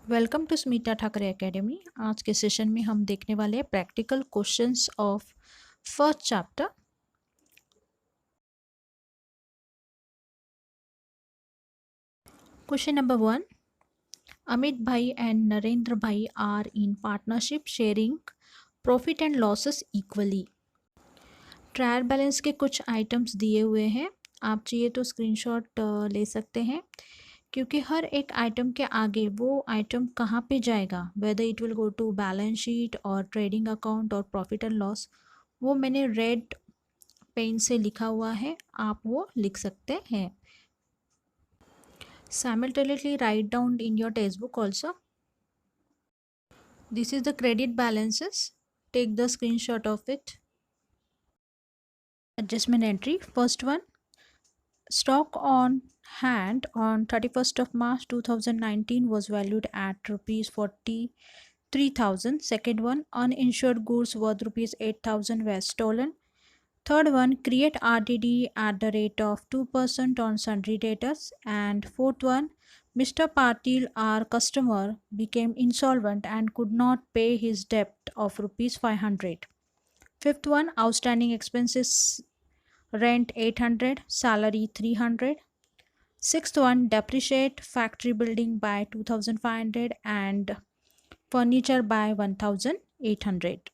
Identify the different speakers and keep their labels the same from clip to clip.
Speaker 1: Welcome to Smita Thackeray academy. आज के session में हम देखने वाले हैं practical questions of first chapter. Question number 1, Amit bhai and Narendra bhai are in partnership sharing profit and losses equally. Trial balance के कुछ आइटम्स दिए हुए हैं, आप चाहिए तो स्क्रीनशॉट ले सकते हैं, क्योंकि हर एक आइटम के आगे वो आइटम कहाँ पे जाएगा, whether it will go to balance sheet और ट्रेडिंग अकाउंट और प्रॉफिट एंड लॉस, वो मैंने रेड पेन से लिखा हुआ है, आप वो लिख सकते हैं। Simultaneously write down in your textbook also. This is the credit balances. Take the screenshot of it. Adjustment entry. First one, stock on hand on 31st of March 2019 was valued at rupees 43,000. Second one, uninsured goods worth rupees 8,000 were stolen. Third one, create RDD at the rate of 2% on sundry debtors. And fourth one, Mr. Patil, our customer, became insolvent and could not pay his debt of rupees 500. Fifth one, outstanding expenses, rent 800, salary 300. Sixth one, depreciate factory building by 2,500 and furniture by 1,800.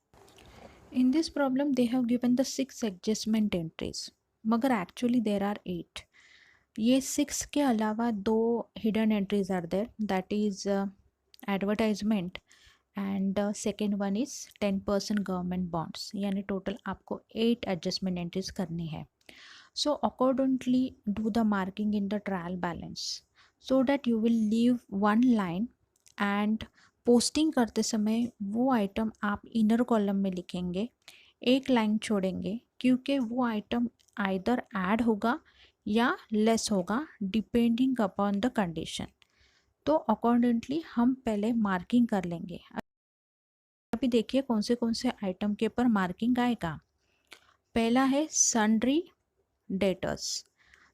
Speaker 1: In this problem, they have given the 6 adjustment entries, मगर actually there are 8. ये 6 के अलावा 2 hidden entries are there, that is advertisement and second one is 10% government bonds, यानी total आपको 8 adjustment entries करनी है. So accordingly do the marking in the trial balance so that you will leave one line and posting करते समय वो item आप inner column में लिखेंगे, एक लाइन छोड़ेंगे, क्योंकि वो आइटम आइदर ऐड होगा या लेस होगा डिपेंडिंग अपॉन द कंडीशन. तो अकॉर्डिंगली हम पहले मार्किंग कर लेंगे. अभी देखिए कौन से आइटम के ऊपर मार्किंग आएगा. पहला है सन्ड्री डेटर्स.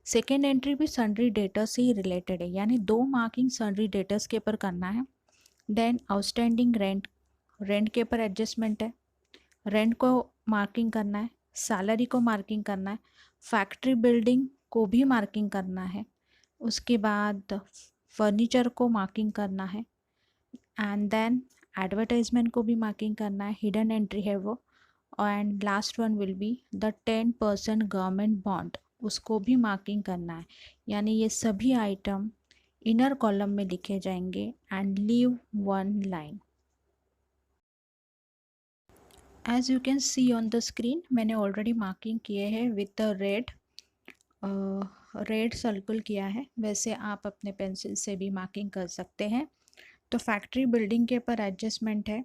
Speaker 1: सेकेंड एंट्री भी सन्ड्री डेटर्स से ही रिलेटेड है, यानी 2 मार्किंग सन्ड्री डेटर्स के ऊपर करना है. देन आउटस्टैंडिंग रेंट के ऊपर एडजस्टमेंट है, रेंट को मार्किंग करना है, सैलरी को मार्किंग करना है, फैक्ट्री बिल्डिंग को भी मार्किंग करना है, उसके बाद फर्नीचर को मार्किंग करना है, एंड देन एडवर्टाइजमेंट को भी मार्किंग करना है, हिडन एंट्री है वो. And last one will be the 10% government bond, उसको भी मार्किंग करना है. यानी ये सभी आइटम इनर कॉलम में लिखे जाएंगे and leave one line. As you can see on the screen, मैंने ऑलरेडी मार्किंग किए हैं विद द रेड सर्कल किया है, वैसे आप अपने पेंसिल से भी मार्किंग कर सकते हैं. तो फैक्ट्री बिल्डिंग के ऊपर एडजस्टमेंट है.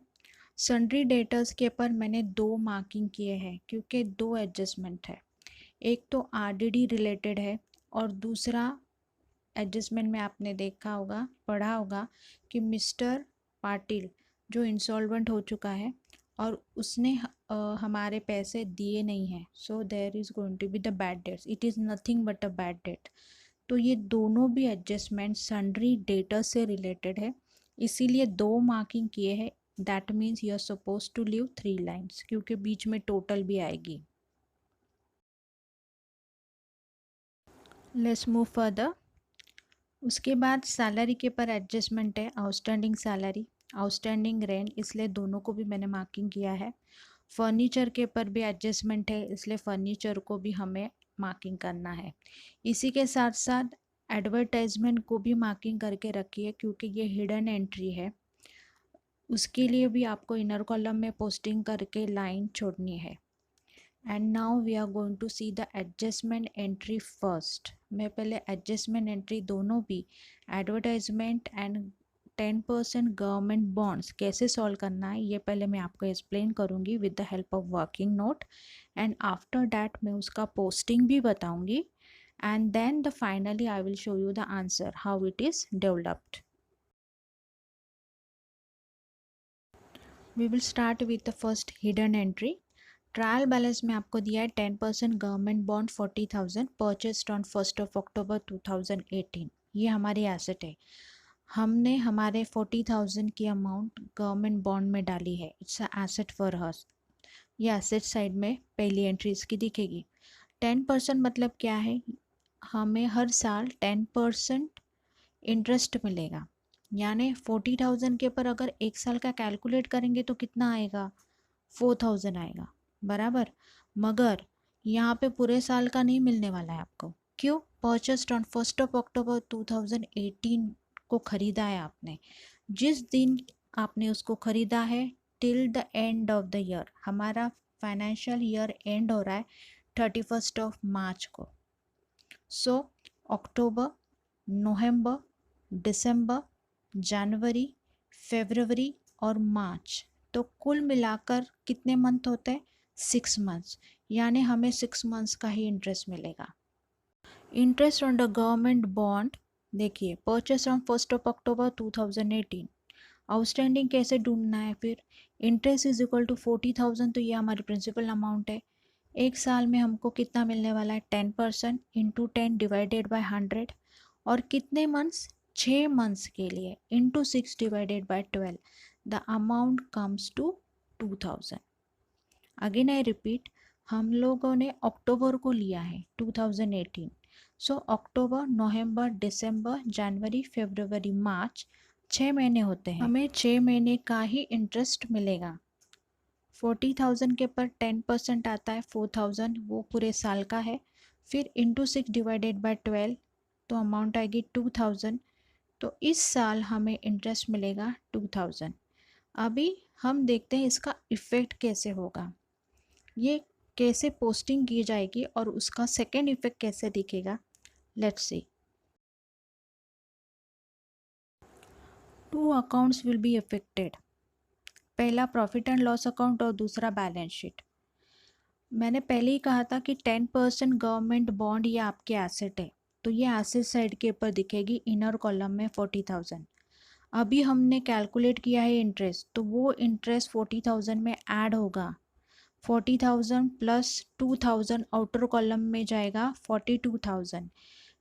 Speaker 1: सन्ड्री डेटर्स के ऊपर मैंने 2 मार्किंग किए हैं, क्योंकि 2 एडजस्टमेंट है. एक तो आरडीडी रिलेटेड है और दूसरा एडजस्टमेंट में आपने देखा होगा, पढ़ा होगा कि मिस्टर पाटिल जो इंसॉल्वेंट हो चुका है और उसने हमारे पैसे दिए नहीं हैं, so there is going to be the bad debts, it is nothing but a bad debt. तो ये दोनों भी एडजस्टमेंट सन्ड्री डेटर से रिलेटेड है, इसीलिए 2 मार्किंग किए हैं. That means you are suppose to leave 3 lines, क्योंकि बीच में टोटल भी आएगी. Let's move further. उसके बाद सैलरी के पर एडजस्टमेंट है, आउटस्टैंडिंग सैलरी, आउटस्टैंडिंग रेंट, इसलिए दोनों को भी मैंने मार्किंग किया है. फर्नीचर के पर भी एडजस्टमेंट है, इसलिए फर्नीचर को भी हमें मार्किंग करना है. इसी के साथ साथ एडवर्टाइजमेंट को भी मार्किंग करके रखिए, क्योंकि ये हिडन एंट्री है, उसके लिए भी आपको इनर कॉलम में पोस्टिंग करके लाइन छोड़नी है. And now we are going to see the adjustment entry first. मैं पहले एडजस्टमेंट एंट्री दोनों भी एडवर्टाइजमेंट एंड 10% गवर्नमेंट बॉन्ड्स कैसे सॉल्व करना है, ये पहले मैं आपको एक्सप्लेन करूँगी with the help of working note. And after that मैं उसका पोस्टिंग भी बताऊँगी. And then the finally I will show you the answer how it is developed. We will start with the first hidden entry. Trial balance में आपको दिया है 10% government bond 40,000 purchased on 1st of October 2018. ये हमारी asset है. हमने हमारे 40,000 की अमाउंट गवर्नमेंट बॉन्ड में डाली है, इट्स अ एसेट फॉर हस। ये एसेट साइड में पहली एंट्री इसकी दिखेगी। 10% मतलब क्या है, हमें हर साल 10% इंटरेस्ट मिलेगा। यानी 40,000 के ऊपर अगर एक साल का कैलकुलेट करेंगे तो कितना आएगा, 4,000 आएगा, बराबर। मगर यहाँ पे पूरे साल का नहीं मिलने वाला है आपको। क्यों? परचेस्ड ऑन 1 अक्टूबर 2018 को ख़रीदा है आपने। जिस दिन आपने उसको ख़रीदा है till the end of the year, हमारा फाइनेंशियल ईयर एंड हो रहा है 31 मार्च को। सो अक्टूबर, नवंबर, दिसंबर, जनवरी, फरवरी और मार्च, तो कुल मिलाकर कितने मंथ होते हैं, 6 मंथ्स। यानी हमें 6 मंथ्स का ही इंटरेस्ट मिलेगा। Interest on the government bond, देखिए परचेस ऑन 1 अक्टूबर 2018, आउटस्टैंडिंग कैसे ढूंढना है फिर, इंटरेस्ट इज इक्वल टू 40,000, तो ये हमारी प्रिंसिपल अमाउंट है। एक साल में हमको कितना मिलने वाला है, 10% इंटू 10 डिवाइडेड बाय 100, और कितने मंथ्स, 6 मंथ्स के लिए, into 6 divided by 12, the amount comes to 2,000। Again I repeat, हम लोगों ने अक्टूबर को लिया है 2018, सो अक्टूबर, नवंबर, दिसंबर, जनवरी, फरवरी, मार्च, 6 महीने होते हैं। हमें 6 महीने का ही इंटरेस्ट मिलेगा। 40,000 के पर 10% आता है 4,000, वो पूरे साल का है। फिर इंटू 6 डिवाइडेड बाय 12, तो अमाउंट आएगी 2,000। तो इस साल हमें इंटरेस्ट मिलेगा 2,000। अभी हम देखते हैं इसका इफ़ेक्ट कैसे होगा, ये कैसे पोस्टिंग की जाएगी और उसका सेकेंड इफेक्ट कैसे दिखेगा। Let's see. 2 accounts will be affected, पहला प्रॉफिट एंड लॉस अकाउंट और दूसरा बैलेंस शीट। मैंने पहले ही कहा था कि 10% गवर्नमेंट बॉन्ड ये आपके एसेट है, तो ये एसेट साइड के ऊपर दिखेगी इनर कॉलम में 40,000। अभी हमने कैलकुलेट किया है इंटरेस्ट, तो वो इंटरेस्ट 40,000 में ऐड होगा। 40,000 प्लस 2,000 आउटर कॉलम में जाएगा 42,000।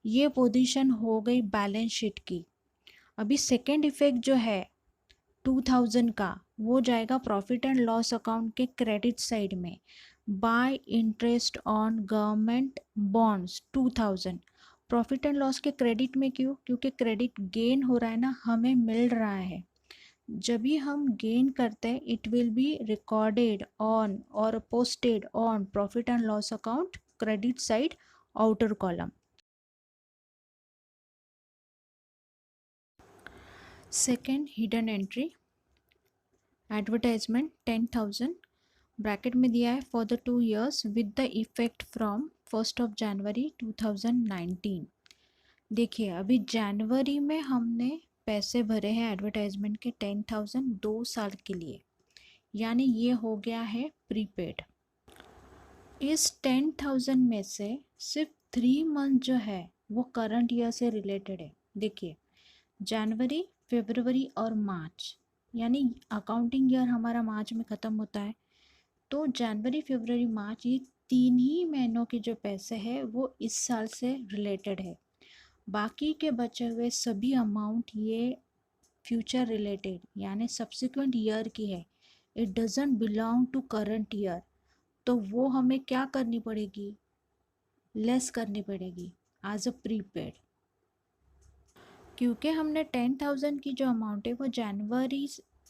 Speaker 1: ये पोजीशन हो गई बैलेंस शीट की। अभी सेकेंड इफेक्ट जो है 2,000 का, वो जाएगा प्रॉफिट एंड लॉस अकाउंट के क्रेडिट साइड में, bye interest on government bonds 2,000। Profit and loss के क्रेडिट में क्यों? क्योंकि क्रेडिट गेन हो रहा है ना, हमें मिल रहा है। जब भी हम गेन करते हैं it will be recorded on और posted on profit and loss account credit side outer column. Second hidden entry, advertisement 10,000, bracket में दिया है for the 2 years with the effect from 1 January 2019। देखिए अभी जनवरी में हमने पैसे भरे हैं एडवर्टाइजमेंट के 10,000 2 साल के लिए, यानी ये हो गया है प्रीपेड। इस 10,000 में से सिर्फ 3 मंथ जो है वो करंट ईयर से रिलेटेड है। देखिए जनवरी, फरवरी और मार्च, यानी अकाउंटिंग ईयर हमारा मार्च में ख़त्म होता है, तो जनवरी, फरवरी, मार्च ये 3 ही महीनों के जो पैसे हैं वो इस साल से रिलेटेड है। बाकी के बचे हुए सभी अमाउंट ये फ्यूचर रिलेटेड यानी सब्सिक्वेंट ईयर की है, it doesn't belong to current year, तो वो हमें क्या करनी पड़ेगी, लेस करनी पड़ेगी एज अ प्रीपेड। क्योंकि हमने 10,000 की जो अमाउंट है वो जनवरी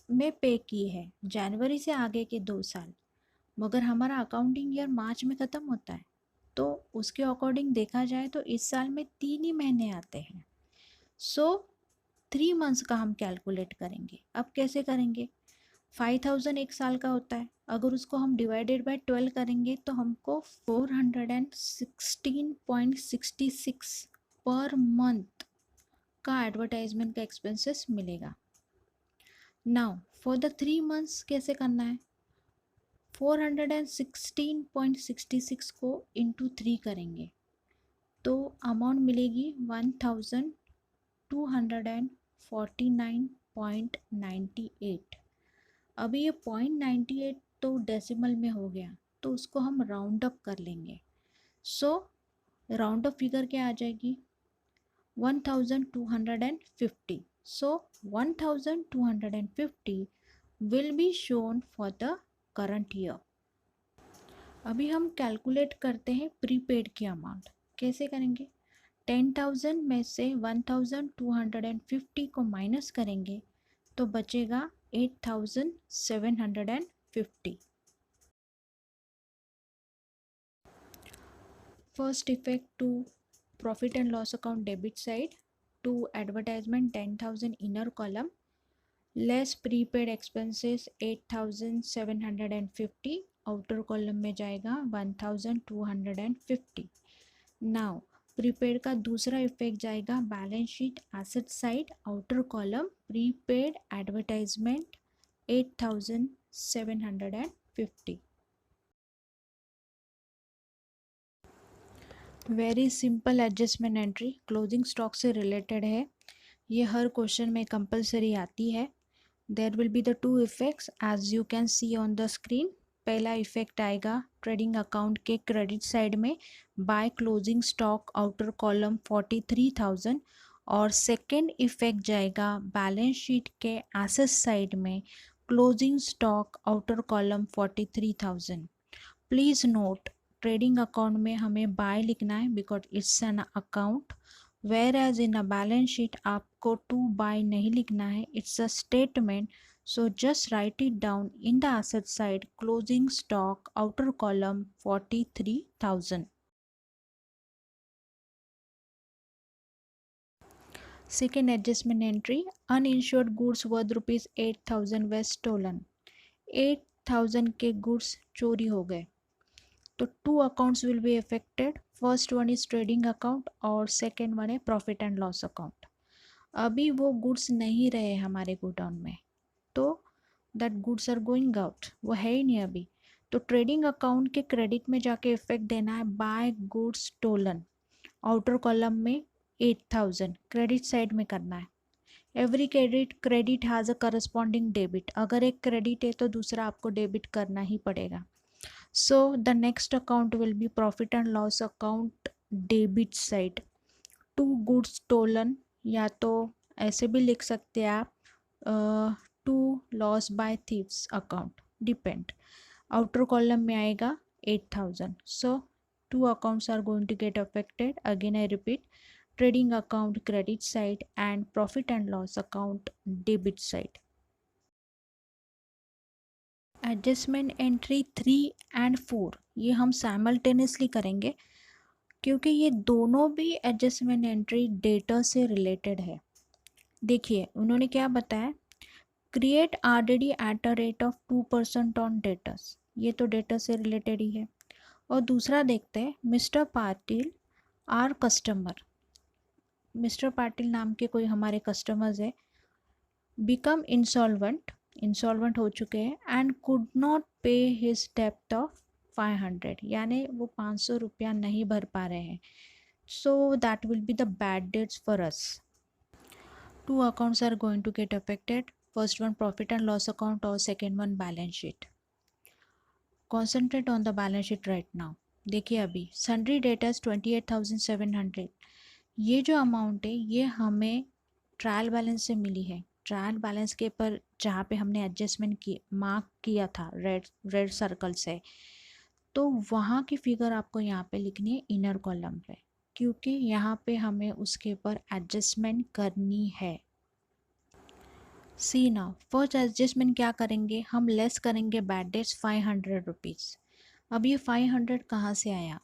Speaker 1: में पे की है, जनवरी से आगे के 2 साल, मगर हमारा अकाउंटिंग ईयर मार्च में ख़त्म होता है, तो उसके अकॉर्डिंग देखा जाए तो इस साल में 3 ही महीने आते हैं। सो 3 मंथ्स का हम कैलकुलेट करेंगे। अब कैसे करेंगे, 5,000 एक साल का होता है, अगर उसको हम डिवाइडेड बाय 12 करेंगे तो हमको 416.66 पर मंथ का एडवर्टाइजमेंट का एक्सपेंसेस मिलेगा। नाउ फॉर द 3 मंथ्स कैसे करना है, 416.66 को इंटू 3 करेंगे तो अमाउंट मिलेगी 1,249.98। अभी ये 0.98 तो डेसिमल में हो गया, तो उसको हम राउंड अप कर लेंगे। सो राउंड अप फिगर क्या आ जाएगी, 1,250। So 1250 will be shown for the current year. अभी हम कैलकुलेट करते हैं प्रीपेड की अमाउंट. कैसे करेंगे? 10,000 में से 1250 को माइनस करेंगे तो बचेगा 8,750. First effect to profit and loss account debit side. To advertisement 10,000 inner column less prepaid expenses 8,750 outer column में जाएगा 1,250. नाउ प्रीपेड का दूसरा इफेक्ट जाएगा balance sheet asset side outer column prepaid advertisement 8,750. Very simple adjustment entry closing stock से related है. ये हर question में कंपलसरी आती है. There will be the two effects as you can see on the screen. पहला effect आएगा trading account के क्रेडिट साइड में by closing stock outer column 43,000 और सेकेंड इफेक्ट जाएगा बैलेंस शीट के एसेट साइड में closing stock outer column 43,000. Please note trading account में हमें बाय लिखना है because it's an account, whereas in a balance sheet आपको टू बाय नहीं लिखना है, it's a statement. So just write it down in the asset side closing stock outer column 43,000. Second adjustment entry uninsured goods worth rupees 8,000 were stolen. 8,000 के goods चोरी हो गए. तो two accounts will be affected. First one is trading account और second one है profit and loss account. अभी वो goods नहीं रहे हमारे गोडाउन में तो that goods are going out, वो है ही नहीं अभी. तो ट्रेडिंग अकाउंट के क्रेडिट में जाके इफेक्ट देना है by goods stolen outer column में 8,000 क्रेडिट साइड में करना है. Every credit has a corresponding debit. अगर एक क्रेडिट है तो दूसरा आपको डेबिट करना ही पड़ेगा. So the next account will be profit and loss account debit side. To goods stolen या तो ऐसे भी लिख सकते हैं आप to loss by thieves account depend. Outer column में आएगा 8,000. So two accounts are going to get affected. Again I repeat trading account credit side and profit and loss account debit side. Adjustment entry 3 and 4 ये हम simultaneously करेंगे क्योंकि ये दोनों भी adjustment entry data से रिलेटेड है. देखिए उन्होंने क्या बताया, create RDD at a rate of 2% on debtors. ये तो डेटा से रिलेटेड ही है. और दूसरा देखते हैं mister Patil our customer. Mister Patil नाम के कोई हमारे कस्टमर्स है, बिकम इंसॉल्वेंट हो चुके हैं and could not pay his डेब्ट ऑफ 500 यानी वो 500 रुपया नहीं भर पा रहे हैं. So that will be the bad debts for us. Two accounts are going to get affected. First one profit and loss account और second one balance sheet. Concentrate on the balance sheet right now. देखिए अभी sundry debtors 28,700. ये जो amount है ये हमें trial balance से मिली है. ट्रायल बैलेंस के पर जहाँ पे हमने एडजस्टमेंट की मार्क किया था रेड सर्कल से, तो वहाँ की फिगर आपको यहाँ पे लिखनी है इनर कॉलम पे क्योंकि यहाँ पे हमें उसके ऊपर एडजस्टमेंट करनी है. सी नाउ फर्स्ट एडजस्टमेंट क्या करेंगे, हम लेस करेंगे बैड डेट्स 500 रुपीज़. अब ये 500 कहाँ से आया?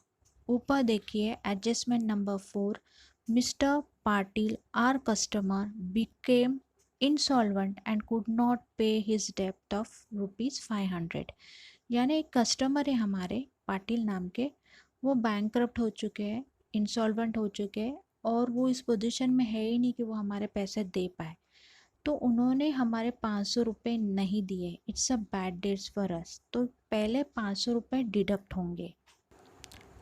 Speaker 1: ऊपर देखिए adjustment number 4 mister Patil our customer became insolvent and could not pay his डेब्ट ऑफ रुपीज़ 500. यानी एक कस्टमर है हमारे पाटिल नाम के, वो बैंकक्रप्ट हो चुके हैं, इंसॉल्वेंट हो चुके हैं और वो इस पोजीशन में है ही नहीं कि वो हमारे पैसे दे पाए. तो उन्होंने हमारे 500 रुपये नहीं दिए. It's a bad debts for अस. तो पहले 500 रुपये डिडक्ट होंगे.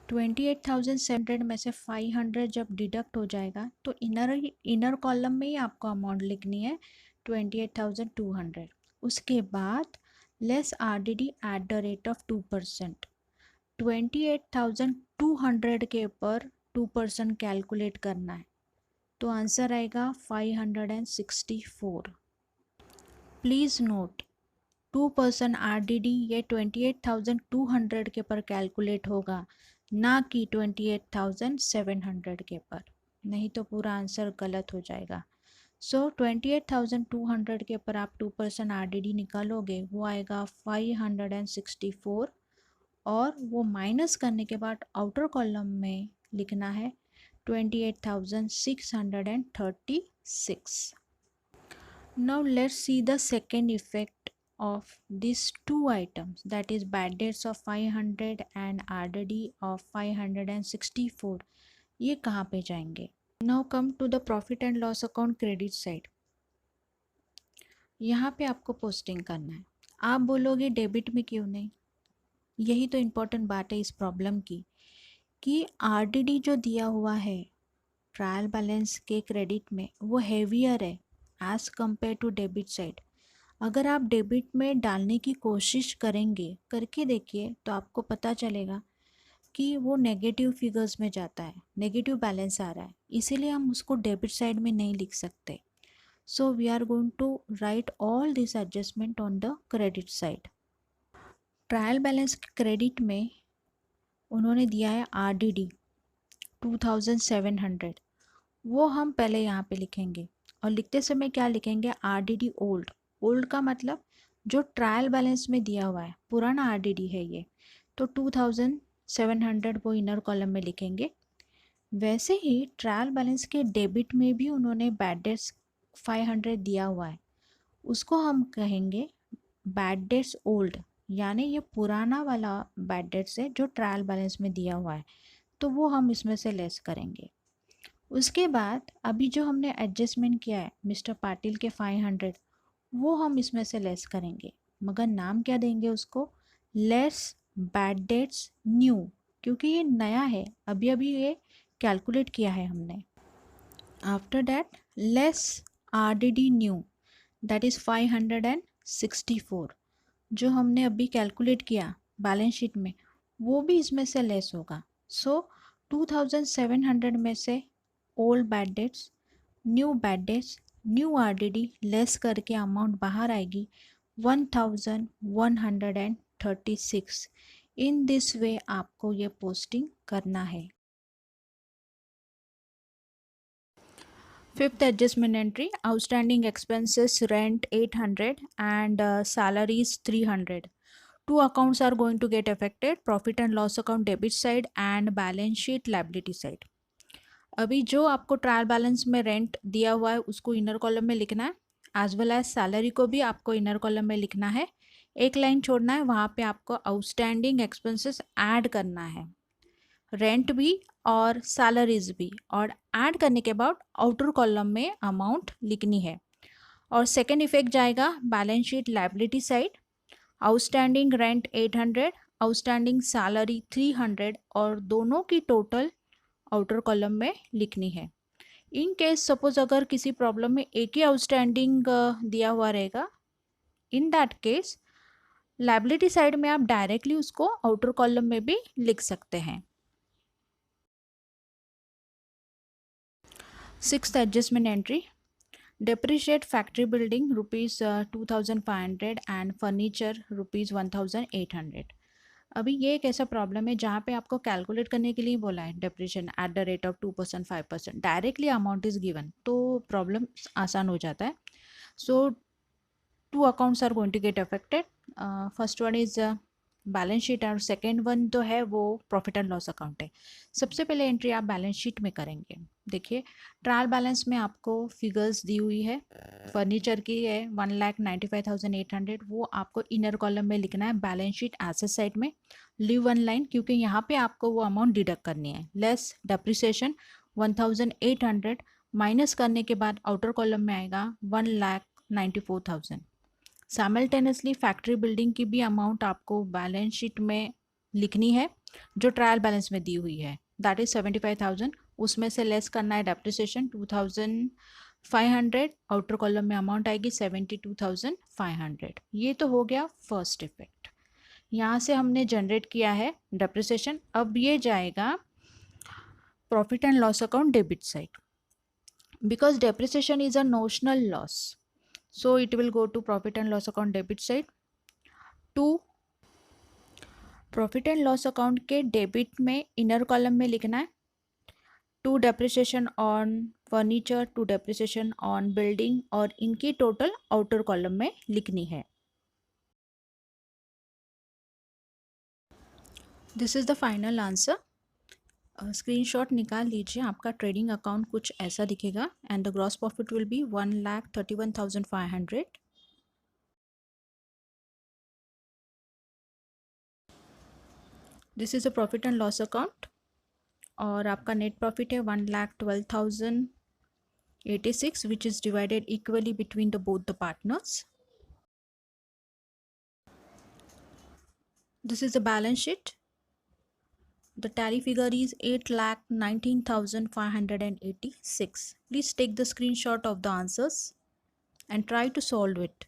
Speaker 1: 28,700 में से 500 जब डिडक्ट हो जाएगा तो इनर कॉलम में ही आपको अमाउंट लिखनी है 28,200. उसके बाद less RDD eight the rate of 2%. 28,200 के ऊपर 2% कैलकुलेट करना है. तो आंसर आएगा 564। प्लीज़ नोट 2% RDD ये 28,200 के पर कैलकुलेट होगा, ना कि 28,700 के पर, नहीं तो पूरा आंसर गलत हो जाएगा। सो 28,200 के पर आप 2% RDD निकालोगे, वो आएगा 564, और वो माइनस करने के बाद आउटर कॉलम में लिखना है 28,636। Now let's see the second effect of these two items, that is bad debts of 500 and RDD of 564. ये कहाँ पे जाएंगे? Now come to the profit and loss account credit side. यहाँ पे आपको पोस्टिंग करना है। आप बोलोगे डेबिट में क्यों नहीं? यही तो इम्पोर्टेंट बात है इस प्रॉब्लम की, कि RDD जो दिया हुआ है ट्रायल बैलेंस के क्रेडिट में, वो हेवियर है as compare to debit side. अगर आप डेबिट में डालने की कोशिश करेंगे, करके देखिए, तो आपको पता चलेगा कि वो नेगेटिव फिगर्स में जाता है, नेगेटिव बैलेंस आ रहा है, इसीलिए हम उसको डेबिट साइड में नहीं लिख सकते। So we are going to write all this adjustment on the credit side. Trial balance credit में उन्होंने दिया है RDD 2700, वो हम पहले यहाँ पे लिखेंगे, और लिखते समय क्या लिखेंगे? RDD old. ओल्ड का मतलब जो ट्रायल बैलेंस में दिया हुआ है, पुराना RDD है ये, तो 2700 वो इनर कॉलम में लिखेंगे। वैसे ही ट्रायल बैलेंस के डेबिट में भी उन्होंने बैड डेट्स 500 दिया हुआ है, उसको हम कहेंगे बैड डेट्स ओल्ड, यानी ये पुराना वाला बैड डेट्स है जो ट्रायल बैलेंस में दिया हुआ है, तो वो हम इसमें से लेस करेंगे। उसके बाद अभी जो हमने एडजस्टमेंट किया है मिस्टर पाटिल के 500, वो हम इसमें से लेस करेंगे, मगर नाम क्या देंगे उसको? लेस बैड डेट्स न्यू, क्योंकि ये नया है, अभी अभी ये कैलकुलेट किया है हमने। After that less RDD new, that is 564, जो हमने अभी कैलकुलेट किया बैलेंस शीट में, वो भी इसमें से लेस होगा। सो 2700 में से old bad debts, new bad debts, new RDD less करके अमाउंट बाहर आएगी 1136। इन दिस वे आपको ये पोस्टिंग करना है। Fifth adjustment entry, outstanding expenses rent 800 and salaries 300. Two accounts are going to get affected, profit and loss account debit side and balance sheet liability side. अभी जो आपको trial balance में rent दिया हुआ है उसको इनर कॉलम में लिखना है, एज वेल एज सैलरी को भी आपको इनर कॉलम में लिखना है। एक लाइन छोड़ना है, वहाँ पे आपको आउटस्टैंडिंग एक्सपेंसेस ऐड करना है, रेंट भी और सैलरीज भी, और ऐड करने के बाद आउटर कॉलम में अमाउंट लिखनी है। और सेकेंड इफेक्ट जाएगा balance sheet liability side, outstanding rent 800, outstanding salary 300, और दोनों की टोटल आउटर कॉलम में लिखनी है। इन केस सपोज अगर किसी प्रॉब्लम में एक ही आउटस्टैंडिंग दिया हुआ रहेगा, in that case liability side में आप डायरेक्टली उसको आउटर कॉलम में भी लिख सकते हैं। Sixth adjustment entry, depreciate factory building rupees 2500 and furniture rupees 1800. अभी ये एक ऐसा प्रॉब्लम है जहाँ पे आपको कैलकुलेट करने के लिए बोला है depreciation at the rate of 2%, 5%, directly amount is given, तो प्रॉब्लम आसान हो जाता है। So two accounts are going to get affected. First one is balance sheet और सेकेंड वन तो है वो प्रॉफिट एंड लॉस अकाउंट है। सबसे पहले एंट्री आप बैलेंस शीट में करेंगे। देखिए ट्रायल बैलेंस में आपको फिगर्स दी हुई है, फर्नीचर की है 1,95,800, वो आपको इनर कॉलम में लिखना है बैलेंस शीट एसेट साइड में, लीव वन लाइन, क्योंकि यहाँ पे आपको वो अमाउंट डिडक्ट करनी है। लेस डेप्रिसिएशन 1,800 माइनस करने के बाद आउटर कॉलम में आएगा 1,94,000। साइमल्टेनियसली फैक्ट्री बिल्डिंग की भी अमाउंट आपको बैलेंस शीट में लिखनी है जो ट्रायल बैलेंस में दी हुई है, दैट इज 75,000, उसमें से लेस करना है डेप्रिसिएशन 2,500, आउटर कॉलम में अमाउंट आएगी 72,500। ये तो हो गया फर्स्ट इफेक्ट, यहाँ से हमने जनरेट किया है डेप्रिसिएशन। अब ये जाएगा profit and loss account debit side. Because depreciation is a notional loss, so it will go to profit and loss account debit side. To profit and loss account के debit में inner column में लिखना है to depreciation on furniture, to depreciation on building, और इनकी total outer column में लिखनी है. This is the final answer. Screenshot निकाल लीजिए. आपका ट्रेडिंग अकाउंट कुछ ऐसा दिखेगा and the gross profit will be 1,31,500. This is a profit and loss account और आपका नेट प्रॉफिट है 1,12,086 which is divided equally between the both the partners. This is the balance sheet. The tally figure is 8,19,586. Please take the screenshot of the answers and try to solve it.